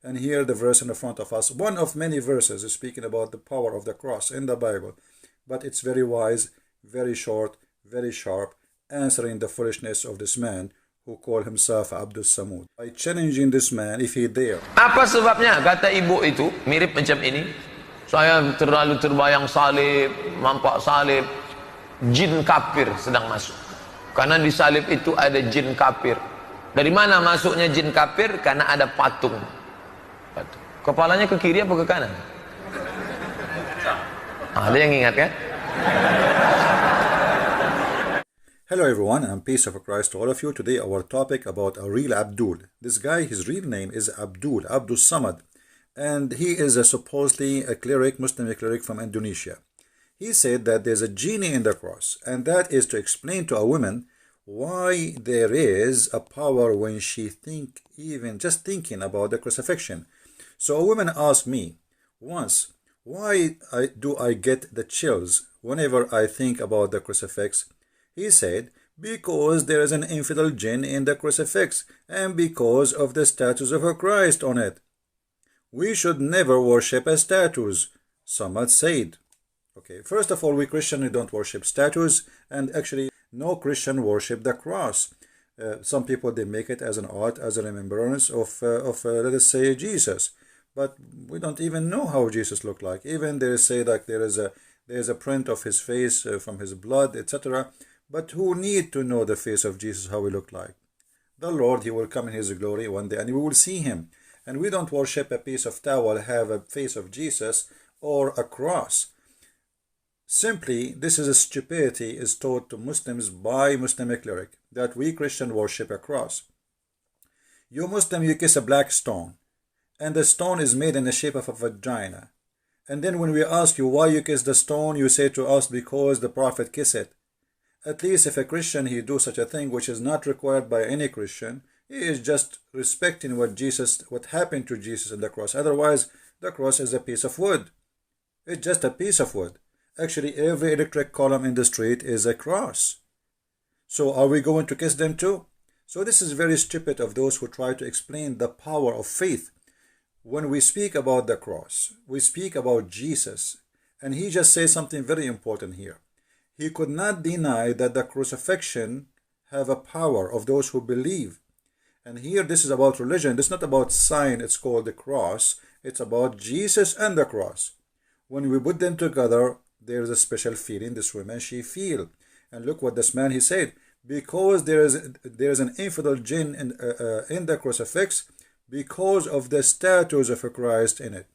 And here the verse in the front of us, one of many verses, is speaking about the power of the cross in the Bible. But it's very wise, very short, very sharp, answering the foolishness of this man who called himself Abdul Samud. By challenging this man, if he dare. Apa sebabnya? Kata ibu itu, mirip macam ini. Saya terlalu terbayang salib, nampak salib, jin kafir sedang masuk. Karena di salib itu ada jin kafir. Dari mana masuknya jin kafir? Karena ada patung. Kepalanya ke kiri apa ke kanan? Ada yang ingat kan? Hello everyone, and peace of Christ to all of you. Today our topic about a real Abdul. This guy, his real name is Abdul Somad, and he is supposedly a cleric, Muslim cleric from Indonesia. He said that there's a genie in the cross, and that is to explain to a woman why there is a power when she even just thinking about the crucifixion. So a woman asked me once, why do I get the chills whenever I think about the crucifix? He said, because there is an infidel jinn in the crucifix and because of the statues of Christ on it. We should never worship as statues, Somad said. Okay, first of all, we Christians don't worship statues, and actually no Christian worship the cross. Some people, they make it as an art, as a remembrance of let us say, Jesus. But we don't even know how Jesus looked like. Even they say that there is a print of his face from his blood, etc. But who need to know the face of Jesus, how he looked like? The Lord, he will come in his glory one day and we will see him. And we don't worship a piece of towel, have a face of Jesus or a cross. Simply, this is a stupidity is taught to Muslims by Muslim cleric, that we Christian worship a cross. You Muslim, you kiss a black stone, and the stone is made in the shape of a vagina. And then when we ask you why you kiss the stone, you say to us because the Prophet kissed it. At least if a Christian, he do such a thing which is not required by any Christian, he is just respecting what happened to Jesus on the cross. Otherwise, the cross is a piece of wood. It's just a piece of wood. Actually, every electric column in the street is a cross. So are we going to kiss them too? So this is very stupid of those who try to explain the power of faith. When we speak about the cross, we speak about Jesus. And he just says something very important here. He could not deny that the crucifixion have a power of those who believe. And here this is about religion. This is not about sign. It's called the cross. It's about Jesus and the cross. When we put them together, there is a special feeling this woman, she feel. And look what this man, he said. Because there is an infidel jinn in the crucifix because of the statues of a Christ in it.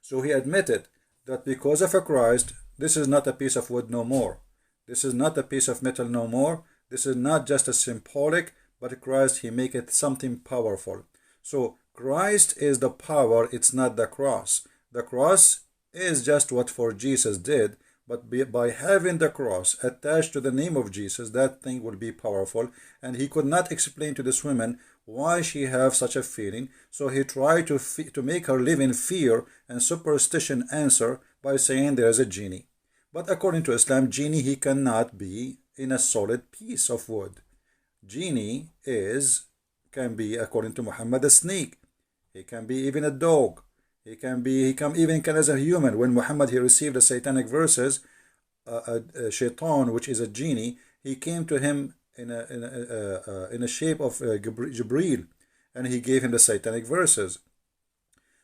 So he admitted that because of a Christ, this is not a piece of wood no more. This is not a piece of metal no more. This is not just a symbolic, but Christ, he make it something powerful. So Christ is the power, it's not the cross. The cross is just what for Jesus did, but by having the cross attached to the name of Jesus, that thing will be powerful. And he could not explain to this woman why she have such a feeling. So he tried to make her live in fear and superstition answer by saying there is a genie. But according to Islam, genie, he cannot be in a solid piece of wood. Genie can be, according to Muhammad, a snake. He can be even a dog. He can as a human. When Muhammad, he received the satanic verses, a shaitan, which is a genie, he came to him in a shape of Jibreel, and he gave him the satanic verses.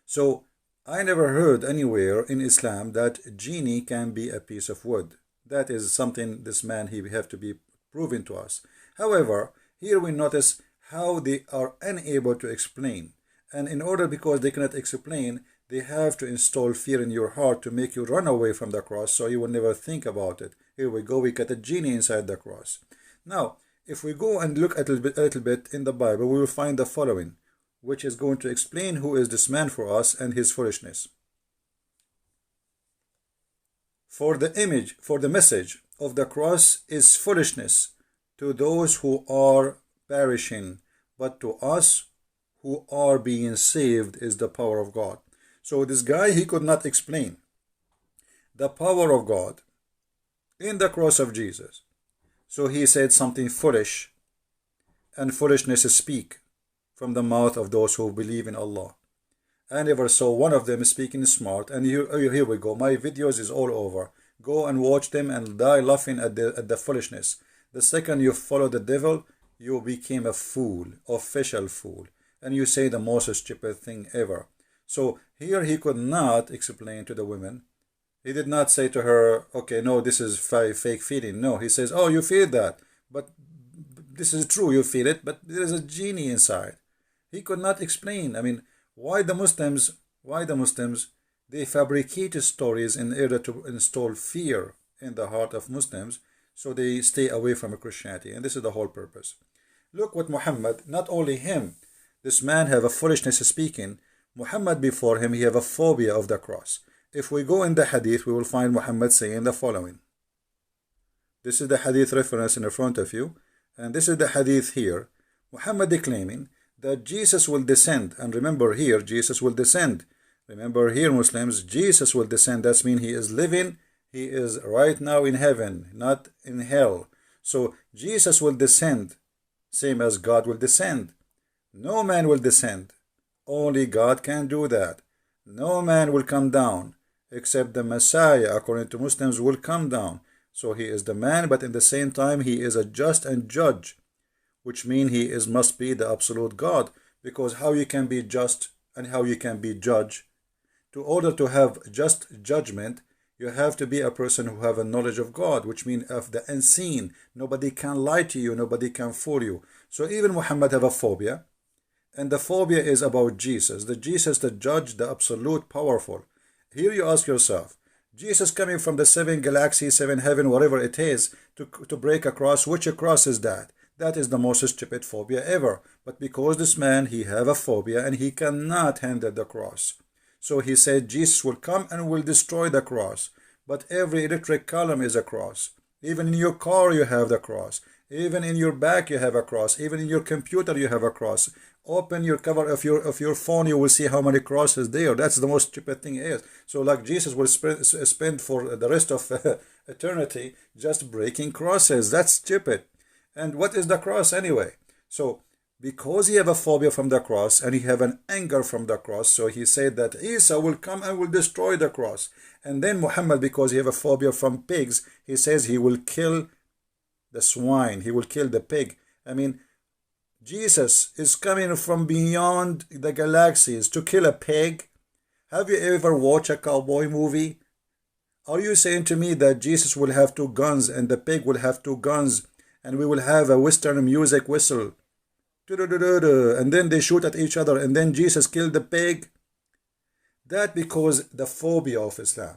So I never heard anywhere in Islam that genie can be a piece of wood. That is something this man, he have to be proven to us. However, here we notice how they are unable to explain. And in order, because they cannot explain, they have to install fear in your heart to make you run away from the cross so you will never think about it. Here we go, we get a genie inside the cross. Now, if we go and look a little bit in the Bible, we will find the following, which is going to explain who is this man for us and his foolishness. For the message of the cross is foolishness to those who are perishing, but to us who are being saved is the power of God. So this guy, he could not explain the power of God in the cross of Jesus. So he said something foolish, and foolishness speak from the mouth of those who believe in Allah. I never saw one of them speaking smart. And here we go. My videos is all over. Go and watch them and die laughing at the foolishness. The second you follow the devil, you became a fool, official fool. And you say the most stupid thing ever. So here he could not explain to the women. He did not say to her, okay, no, this is fake feeling. No, he says, oh, you feel that. But this is true, you feel it, but there's a genie inside. He could not explain. I mean, why the Muslims, they fabricate stories in order to install fear in the heart of Muslims so they stay away from Christianity. And this is the whole purpose. Look what Muhammad, not only him, this man have a foolishness speaking. Muhammad before him, he have a phobia of the cross. If we go in the hadith, we will find Muhammad saying the following. This is the hadith reference in front of you. And this is the hadith here. Muhammad declaiming that Jesus will descend. And remember here, Jesus will descend. Remember here, Muslims, Jesus will descend. That means he is living. He is right now in heaven, not in hell. So Jesus will descend, same as God will descend. No man will descend. Only God can do that. No man will come down, except the Messiah, according to Muslims, will come down. So he is the man, but in the same time, he is a just and judge, which means he must be the absolute God. Because how you can be just and how you can be judge? To order to have just judgment, you have to be a person who have a knowledge of God, which means of the unseen. Nobody can lie to you. Nobody can fool you. So even Muhammad have a phobia. And the phobia is about Jesus. The Jesus, the judge, the absolute powerful. Here you ask yourself, Jesus coming from the 7 galaxies, 7 heaven, whatever it is, to break a cross. Which cross is that? That is the most stupid phobia ever. But because this man, he have a phobia and he cannot handle the cross. So he said Jesus will come and will destroy the cross. But every electric column is a cross. Even in your car you have the cross. Even in your back you have a cross. Even in your computer you have a cross. Open your cover of your phone, you will see how many crosses there. That's the most stupid thing is. So like Jesus will spend for the rest of eternity just breaking crosses. That's stupid. And what is the cross anyway? So because he have a phobia from the cross and he have an anger from the cross, so he said that Isa will come and will destroy the cross. And then Muhammad, because he have a phobia from pigs, he says he will kill the swine. He will kill the pig. I mean, Jesus is coming from beyond the galaxies to kill a pig. Have you ever watched a cowboy movie? Are you saying to me that Jesus will have 2 guns and the pig will have 2 guns and we will have a Western music whistle? And then they shoot at each other and then Jesus killed the pig? That because the phobia of Islam.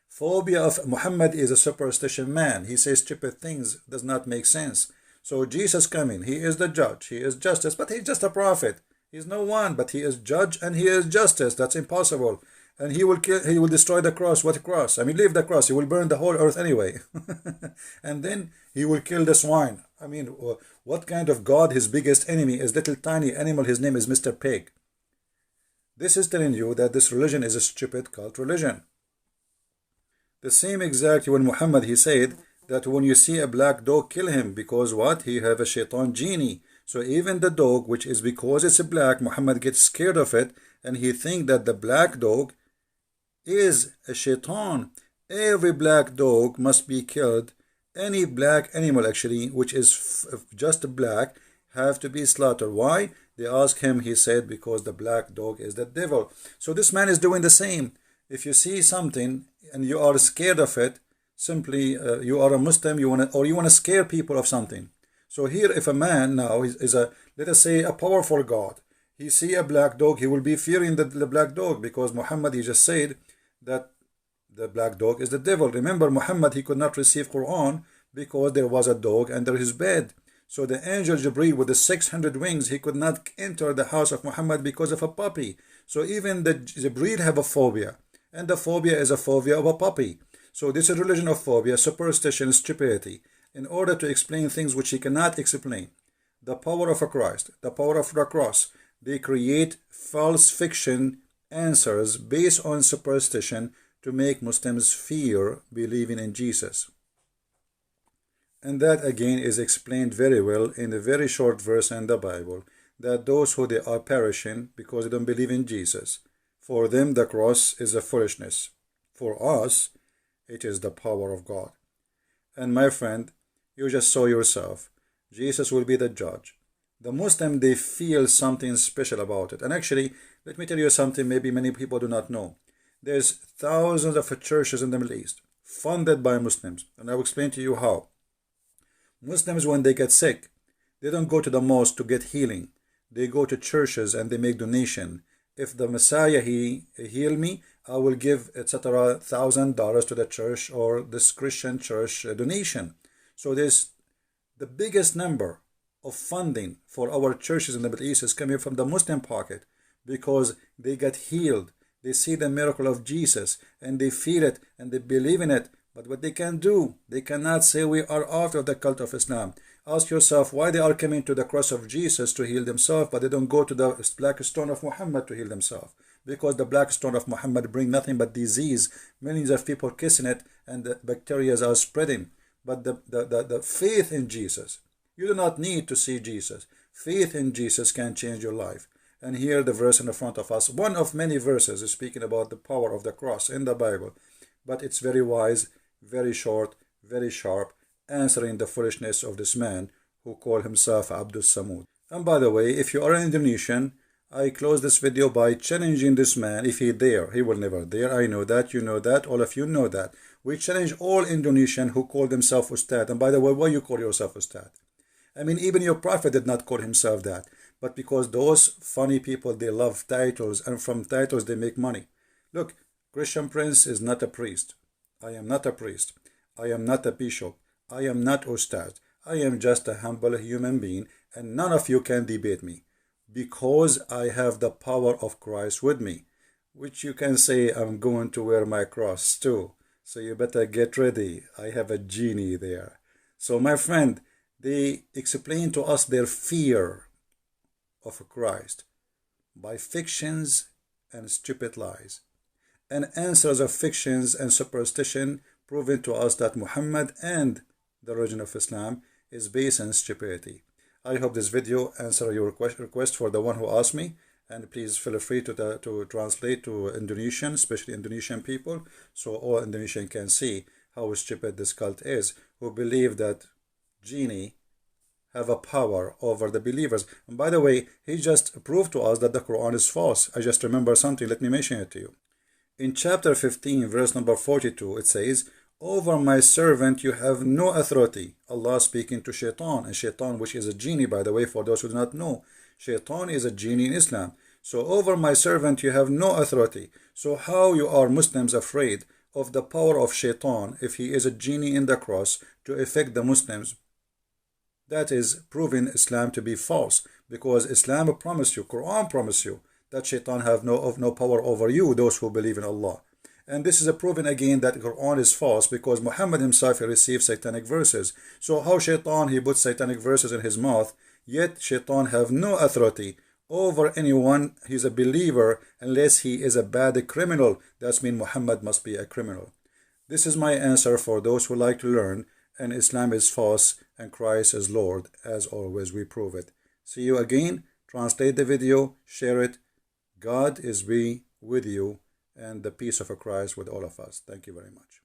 Phobia of Muhammad is a superstition man. He says stupid things, does not make sense. So Jesus coming, he is the judge, he is justice, but he's just a prophet. He's no one, but he is judge and he is justice. That's impossible. And he will kill, he will destroy the cross. What cross? I mean, leave the cross. He will burn the whole earth anyway. And then he will kill the swine. I mean, what kind of God? His biggest enemy is little tiny animal. His name is Mr. Pig. This is telling you that this religion is a stupid cult religion. The same exact when Muhammad, he said that when you see a black dog, kill him, because what? He have a shaitan genie. So even the dog, which is because it's black, Muhammad gets scared of it, and he think that the black dog is a shaitan. Every black dog must be killed. Any black animal actually, which is just black, have to be slaughtered. Why? They asked him, he said, because the black dog is the devil. So this man is doing the same. If you see something and you are scared of it, simply you are a Muslim, you want to scare people of something. So here, if a man now is a, let us say, a powerful God, he see a black dog, he will be fearing the black dog, because Muhammad, he just said that the black dog is the devil. Remember, Muhammad, he could not receive Quran because there was a dog under his bed. So the angel Jibreel with the 600 wings, he could not enter the house of Muhammad because of a puppy. So even the Jibreel have a phobia, and the phobia is a phobia of a puppy. So this is a religion of phobia, superstition, stupidity, in order to explain things which he cannot explain. The power of a Christ, the power of the cross, they create false fiction answers based on superstition to make Muslims fear believing in Jesus. And that again is explained very well in a very short verse in the Bible. that those who they are perishing because they don't believe in Jesus, for them the cross is a foolishness. For us, it is the power of God. And my friend, you just saw yourself. Jesus will be the judge. The Muslim, they feel something special about it. And actually, let me tell you something maybe many people do not know. There's thousands of churches in the Middle East funded by Muslims. And I will explain to you how. Muslims, when they get sick, they don't go to the mosque to get healing. They go to churches and they make donation. If the Messiah, he heal me, I will give, etc., $1,000 to the church or this Christian church donation. So there's the biggest number of funding for our churches in the Middle East is coming from the Muslim pocket because they get healed. They see the miracle of Jesus and they feel it and they believe in it. But what they can do, they cannot say we are out of the cult of Islam. Ask yourself why they are coming to the cross of Jesus to heal themselves, but they don't go to the black stone of Muhammad to heal themselves. Because the black stone of Muhammad bring nothing but disease. Millions of people kissing it and the bacteria are spreading. But the faith in Jesus, you do not need to see Jesus. Faith in Jesus can change your life. And here the verse in the front of us, one of many verses is speaking about the power of the cross in the Bible. But it's very wise, very short, very sharp, answering the foolishness of this man who called himself Abdul Samud. And by the way, if you are an Indonesian, I close this video by challenging this man. If he dare, he will never dare. I know that, you know that, all of you know that. We challenge all Indonesian who call themselves Ustadz. And by the way, why you call yourself Ustadz? I mean, even your prophet did not call himself that. But because those funny people, they love titles, and from titles they make money. Look, Christian Prince is not a priest. I am not a priest. I am not a bishop. I am not Ustadz. I am just a humble human being, and none of you can debate me. Because I have the power of Christ with me, which you can say I'm going to wear my cross too. So you better get ready. I have a genie there. So my friend, they explain to us their fear of Christ by fictions and stupid lies, and answers of fictions and superstition, proving to us that Muhammad and the religion of Islam is based on stupidity. I hope this video answered your request for the one who asked me, and please feel free to translate to Indonesian, especially Indonesian people, so all Indonesian can see how stupid this cult is, who believe that genie have a power over the believers. And by the way, he just proved to us that the Quran is false. I just remember something, let me mention it to you. In chapter 15, verse number 42, it says, over my servant you have no authority. Allah speaking to Shaitan, and Shaitan, which is a genie, by the way, for those who do not know. Shaitan is a genie in Islam. So over my servant you have no authority. So how you are Muslims afraid of the power of Shaitan if he is a genie in the cross to affect the Muslims? That is proving Islam to be false, because Islam promised you, Quran promised you, that Shaitan have no power over you, those who believe in Allah. And this is a proven again that Quran is false, because Muhammad himself received satanic verses. So how Shaitan, he puts satanic verses in his mouth, yet Shaitan have no authority over anyone. He's a believer unless he is a bad criminal. That means Muhammad must be a criminal. This is my answer for those who like to learn, and Islam is false and Christ is Lord. As always, we prove it. See you again. Translate the video, share it. God is be with you, and the peace of Christ with all of us. Thank you very much.